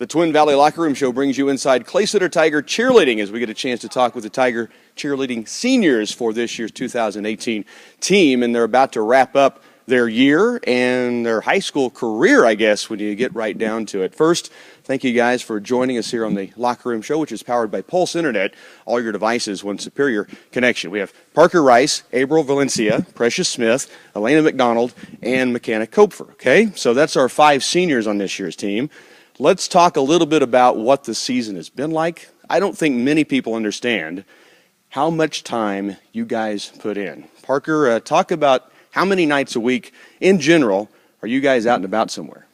The Twin Valley Locker Room Show brings you inside Clay Center Tiger cheerleading as we get a chance to talk with the Tiger cheerleading seniors for this year's 2018 team, and they're about to wrap up their year and their high school career, I guess, when you get right down to it. First, thank you guys for joining us here on the Locker Room Show, which is powered by Pulse Internet, all your devices, one superior connection. We have Parker Rice, April Valencia, Precious Smith, Elena McDonald, and McKenna Kopfer, okay? So that's our 5 seniors on this year's team. Let's talk a little bit about what the season has been like. I don't think many people understand how much time you guys put in. Parker, talk about how many nights a week, in general, are you guys out and about somewhere?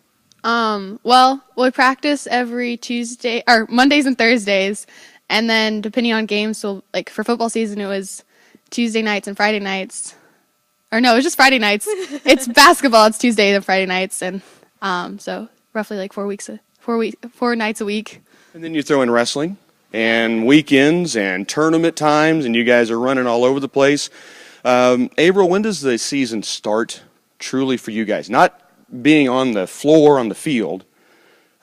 Well, we practice every Tuesday, or Mondays and Thursdays, and then depending on games, so like for football season, it was Tuesday nights and Friday nights. Or no, it was just Friday nights. It's basketball, it's Tuesday and Friday nights, and so roughly like 4 nights a week. And then you throw in wrestling and weekends and tournament times, and you guys are running all over the place. April, when does the season start truly for you guys? Not being on the floor, on the field,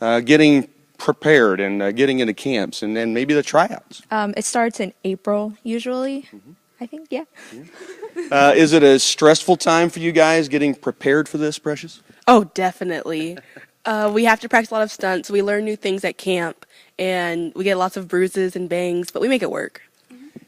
getting prepared and getting into camps, and then maybe the tryouts. It starts in April, usually. I think, yeah. Is it a stressful time for you guys getting prepared for this, Precious? Oh, definitely. We have to practice a lot of stunts. We learn new things at camp, and we get lots of bruises and bangs, but we make it work.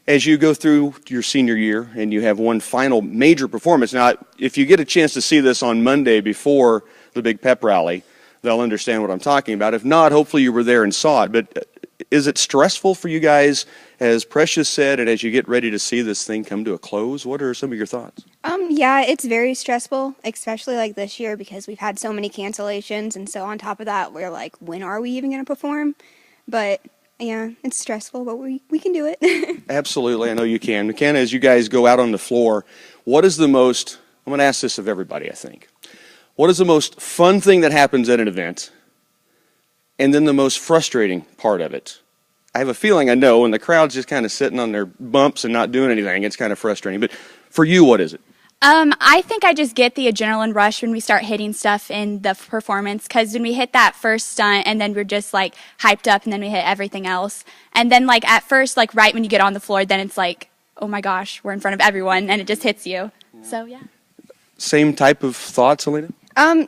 As you go through your senior year and you have one final major performance, now if you get a chance to see this on Monday before the big pep rally, they'll understand what I'm talking about. If not, hopefully you were there and saw it. But is it stressful for you guys, as Precious said, and as you get ready to see this thing come to a close? What are some of your thoughts? Yeah, it's very stressful, especially like this year because we've had so many cancellations, and so on top of that, we're like, when are we even going to perform? But yeah, it's stressful, but we can do it. Absolutely, I know you can. McKenna, as you guys go out on the floor, what is the most, I'm going to ask this of everybody, I think. What is the most fun thing that happens at an event, and then the most frustrating part of it? I have a feeling I know when the crowd's just kind of sitting on their bumps and not doing anything, it's kind of frustrating. But for you, what is it? I think I just get the adrenaline rush when we start hitting stuff in the performance, because when we hit that first stunt and then we're just like hyped up and then we hit everything else. And then like at first, like right when you get on the floor, then it's like, oh my gosh, we're in front of everyone, and it just hits you. So yeah. Same type of thoughts, Elena?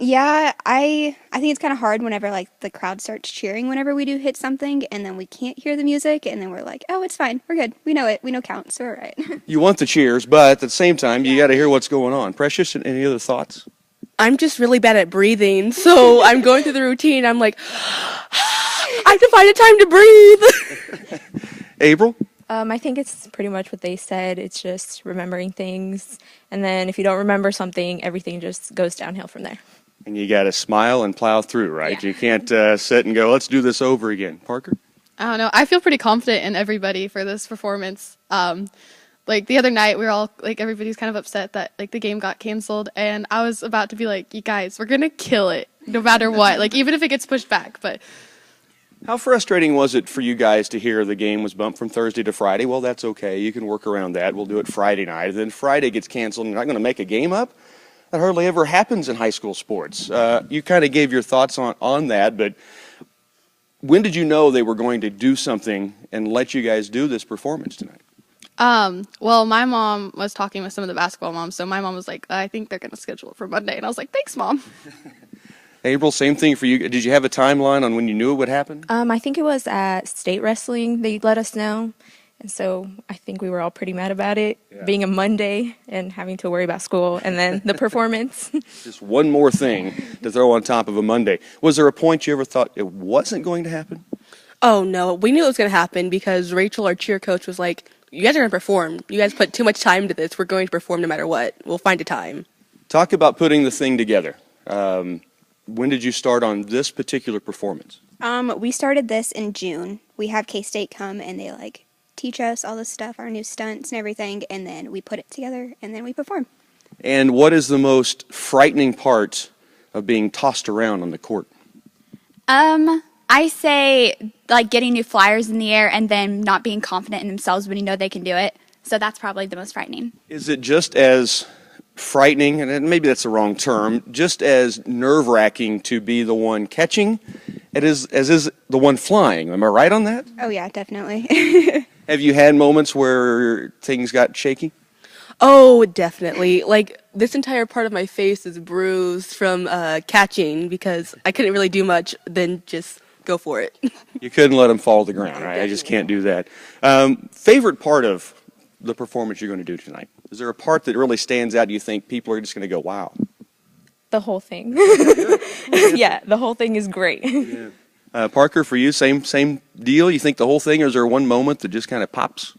Yeah, I think it's kind of hard whenever like the crowd starts cheering whenever we do hit something, and then we can't hear the music, and then we're like, oh, it's fine, we're good, we know it, we know counts, so we're all right. You want the cheers, but at the same time, you got to hear what's going on. Precious, any other thoughts? I'm just really bad at breathing, so I'm going through the routine. I'm like, I have to find a time to breathe. April? I think it's pretty much what they said. It's just remembering things. And then if you don't remember something, everything just goes downhill from there. And you got to smile and plow through, right? Yeah. You can't sit and go, let's do this over again. Parker? I don't know. I feel pretty confident in everybody for this performance. Like the other night, we were all like, everybody's kind of upset that like the game got canceled, and I was about to be like, you guys, we're gonna kill it no matter what, like even if it gets pushed back. But How frustrating was it for you guys to hear the game was bumped from Thursday to Friday? Well, that's okay. You can work around that. We'll do it Friday night. And then Friday gets canceled, and you're not going to make a game up? That hardly ever happens in high school sports. You kind of gave your thoughts on that, but when did you know they were going to do something and let you guys do this performance tonight? Well, my mom was talking with some of the basketball moms, so my mom was like, I think they're going to schedule it for Monday. And I was like, thanks, Mom. April, same thing for you. Did you have a timeline on when you knew it would happen? I think it was at state wrestling they let us know. And so I think we were all pretty mad about it, being a Monday and having to worry about school and then the performance. Just one more thing to throw on top of a Monday. Was there a point you ever thought it wasn't going to happen? Oh, no. We knew it was going to happen because Rachel, our cheer coach, was like, you guys are going to perform. You guys put too much time into this. We're going to perform no matter what. We'll find a time. Talk about putting the thing together. When did you start on this particular performance? We started this in June. We have K-State come, and they like teach us all this stuff, our new stunts and everything, and then we put it together, and then we perform. And what is the most frightening part of being tossed around on the court? I say like getting new flyers in the air and then not being confident in themselves when you know they can do it. So that's probably the most frightening. Is it just as frightening, and maybe that's the wrong term, just as nerve-wracking to be the one catching as is the one flying. Am I right on that? Oh yeah, definitely. Have you had moments where things got shaky? Oh, definitely. Like, this entire part of my face is bruised from catching because I couldn't really do much than just go for it. You couldn't let them fall to the ground, right? I just can't do that. Favorite part of the performance you're going to do tonight? Is there a part that really stands out? You think people are just going to go, wow? The whole thing. Yeah, the whole thing is great. Parker, for you, same deal? You think the whole thing, or is there one moment that just kind of pops?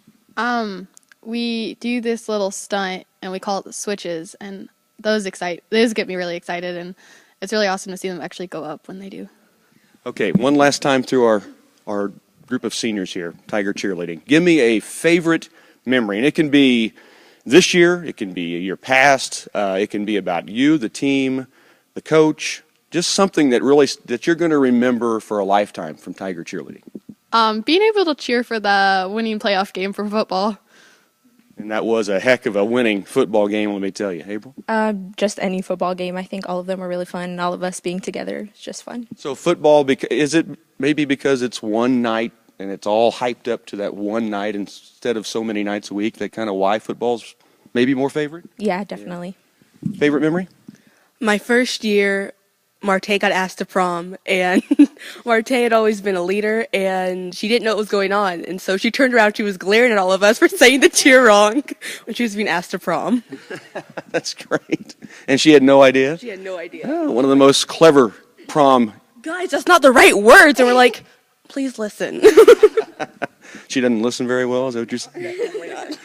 We do this little stunt, and we call it the switches, and those get me really excited, and it's really awesome to see them actually go up when they do. Okay, one last time through our group of seniors here, Tiger Cheerleading. Give me a favorite memory, and it can be this year, it can be a year past, it can be about you, the team, the coach, just something that you're going to remember for a lifetime from Tiger Cheerleading. Being able to cheer for the winning playoff game for football. And that was a heck of a winning football game, let me tell you. April? Just any football game. I think all of them were really fun, and all of us being together is just fun. So football, is it maybe because it's one night and it's all hyped up to that one night instead of so many nights a week, that kind of why football's maybe more favorite? Yeah, definitely. Favorite memory? My first year, Marte got asked to prom, and Marte had always been a leader, and she didn't know what was going on, and so she turned around, she was glaring at all of us for saying the cheer wrong when she was being asked to prom. That's great. And she had no idea? She had no idea. Oh, one of the most clever prom. Guys, that's not the right words, and we're like, please listen. She doesn't listen very well, is that what you're saying? Definitely not.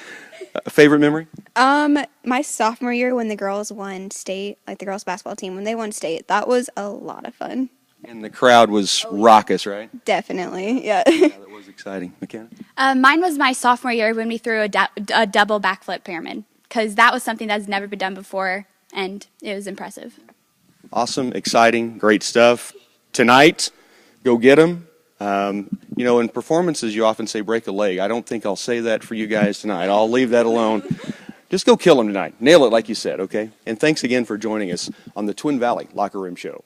Favorite memory? My sophomore year when the girls won state, like the girls basketball team, when they won state, that was a lot of fun. And the crowd was raucous, right? Definitely, yeah. Yeah, that was exciting. McKenna? Mine was my sophomore year when we threw a double backflip pyramid, because that was something that's never been done before, and it was impressive. Awesome, exciting, great stuff. Tonight, go get them. In performances, you often say break a leg. I don't think I'll say that for you guys tonight. I'll leave that alone. Just go kill them tonight. Nail it like you said, okay? And thanks again for joining us on the Twin Valley Locker Room Show.